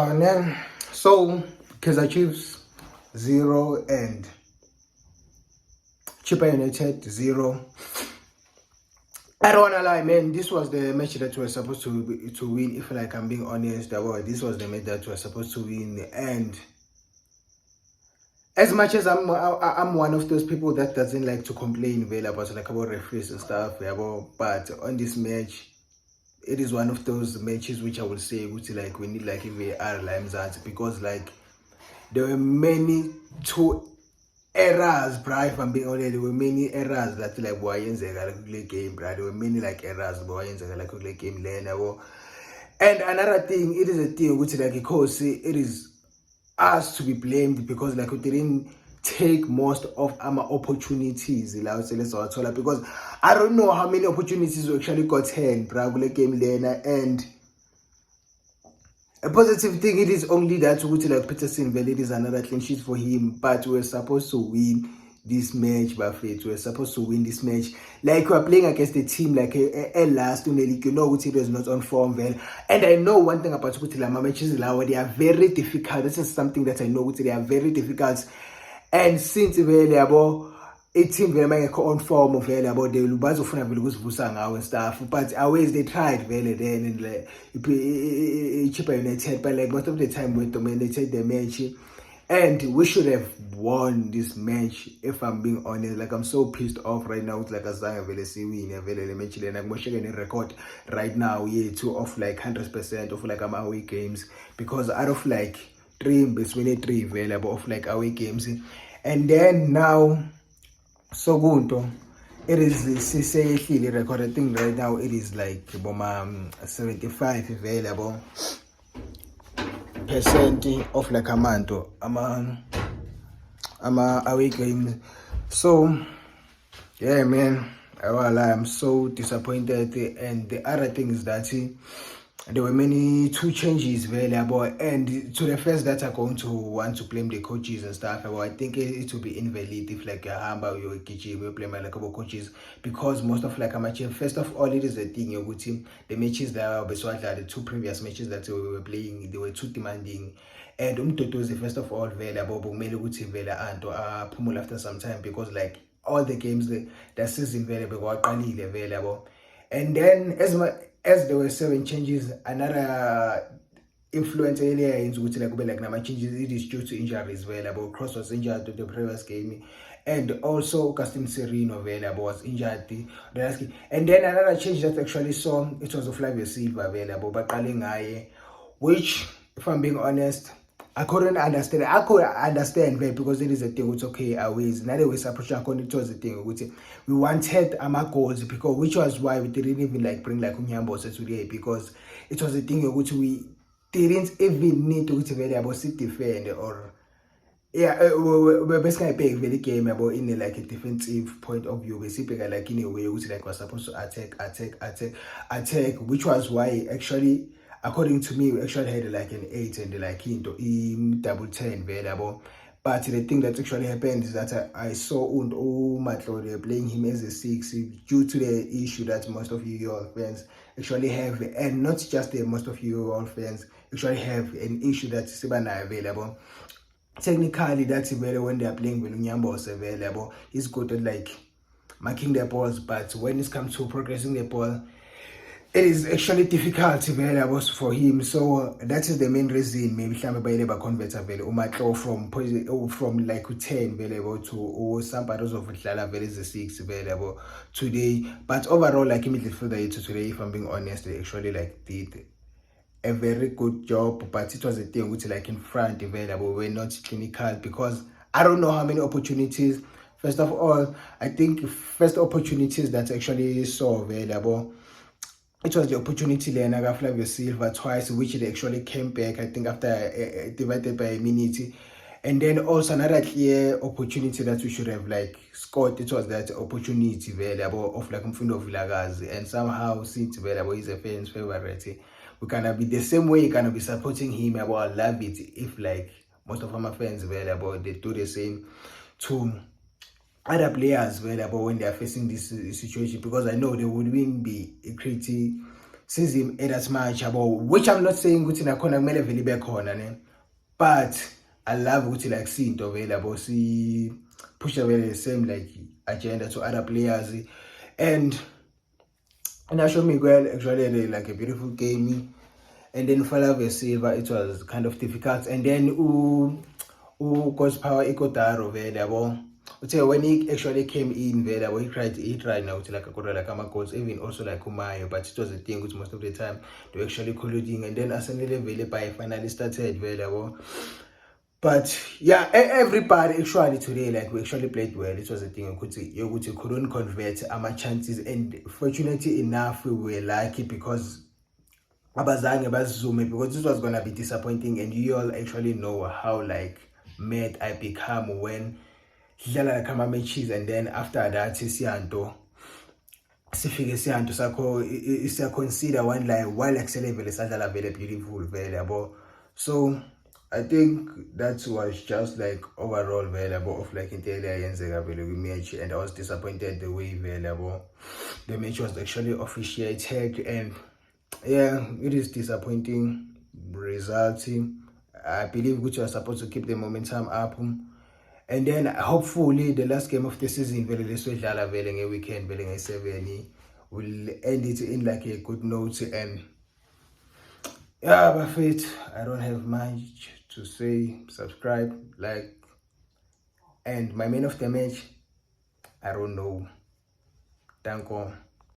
And then, so Kaizer Chiefs 0 and Chippa United 0. I don't wanna lie, man. This was the match that we were supposed to win. If like I'm being honest, this was the match that we were supposed to win. And as much as I'm one of those people that doesn't like to complain well about referees and stuff, but on this match, it is one of those matches which I would say which like we need like if we are limes because like there were many two errors, bro. If I'm being honest, there were many errors that like were in the game, bro. There were many like errors but were in the game then. And another thing, it is a thing which like because it is us to be blamed because like we didn't take most of our opportunities because I don't know how many opportunities we actually got hand game and a positive thing it is only that like Peterson Valley is another clean sheet for him, but we're supposed to win this match, Buffett. We're supposed to win this match. Like we're playing against a team like a last it was not on form well. And I know one thing about my matches they are very difficult. This is something that I know they are very difficult. And since a team very on form of about the Lubazo Funa and stuff, but always they tried then and like Chippa United, but like most of the time we dominated the match. And we should have won this match if I'm being honest. Like I'm so pissed off right now with like Azanga Velesi win the match and I'm watching a record right now, two of like 100% of like away games because out of like three available of like away games. And then now so good. It is the recorded thing right now. It is like 75 available percent of like a month I'm away games. So yeah, man, I'm so disappointed. And the other thing is that there were many two changes available, and to the first that are going to want to blame the coaches and stuff. I think it will be invalid if like Hamba or Kichi will blame like coaches because most of like a match. First of all, it is a thing your team. The matches that were the two previous matches that we were playing, they were too demanding. And Umtotozi first of all available, but many good vela and Pumul after some time because like all the games the season available. And then as there were 7 changes, another influence area in which like number changes it is due to injuries available. Cross was injured to the previous game, and also Augustine Sereno available was injured the last game. And then another change that actually saw it was Flavio Silva available, but which if I'm being honest, I couldn't understand. I could understand because it is a thing which okay always another way approach it was the thing which we wanted our goals because which was why we didn't even like bring like Unyambo today because it was a thing which we didn't even need to about sit defend or we're basically paying very game about in like a defensive point of view basically like in a way which like was supposed to attack, which was why actually according to me, we actually had like an 8 and like into double 10 available. But the thing that actually happened is that I saw Matlode playing him as a 6 due to the issue that most of you all fans actually have, and not just the most of you all fans actually have an issue that Sibana available. Technically, that's available when they are playing with Unyambo is available. He's good at like marking the balls, but when it comes to progressing the ball, it is actually difficult available for him. So that is the main reason maybe Hlamba convert available from like 10 available to somebody of Dlala is 6 available today. But overall, like midfielder today, if I'm being honest, they actually like did a very good job, but it was a thing which like in front available were not clinical because I don't know how many opportunities. First of all, I think first opportunities that actually saw available, it was the opportunity Leonardo Flavio Silva twice, which they actually came back, I think, after divided by a minute. And then also another clear opportunity that we should have like scored, it was that opportunity available of like Mfundo Vilagazi. And somehow since available is a fan's favorite, we cannot be the same way you cannot be supporting him. I would love it if like most of our fans available, they do the same to other players available when they are facing this situation, because I know they wouldn't be a pretty sizim that much yabo, which I'm not saying ukuthi nakhona kumele vele ibe khona ne, but I love ukuthi like sinto vele yabo si push vele the same like agenda to other players. And I showed Miguel actually like a beautiful game. And then Falave Silva, it was kind of difficult. And then Coach Power Ikotaro vele, when he actually came in vele, he tried now to like a goals, even also like Umayo, but it was a thing which most of the time they were actually colluding. And then Asanele vele by finally started vele. But yeah, everybody actually today, like we actually played well. It was a thing you couldn't convert our chances, and fortunately enough we were lucky because abazange basizume, because this was gonna be disappointing, and you all actually know how like mad I become when dlala like ama matches, and then after that siyanto sakho is consider one like while excellent vele sadlala vele beautiful vele yabo. So I think that was just like overall vele of like intele ayenzeka vele match, and I was disappointed the way vele the match was actually officiated. And yeah, it is disappointing result. I believe Gucci was supposed to keep the momentum up. And then hopefully the last game of the season, vele leswedlala vele nge-weekend vele nge-7 will end it in like a good note. And yeah, Buffett, I don't have much to say. Subscribe, like, and my man of the match, I don't know. Thank you.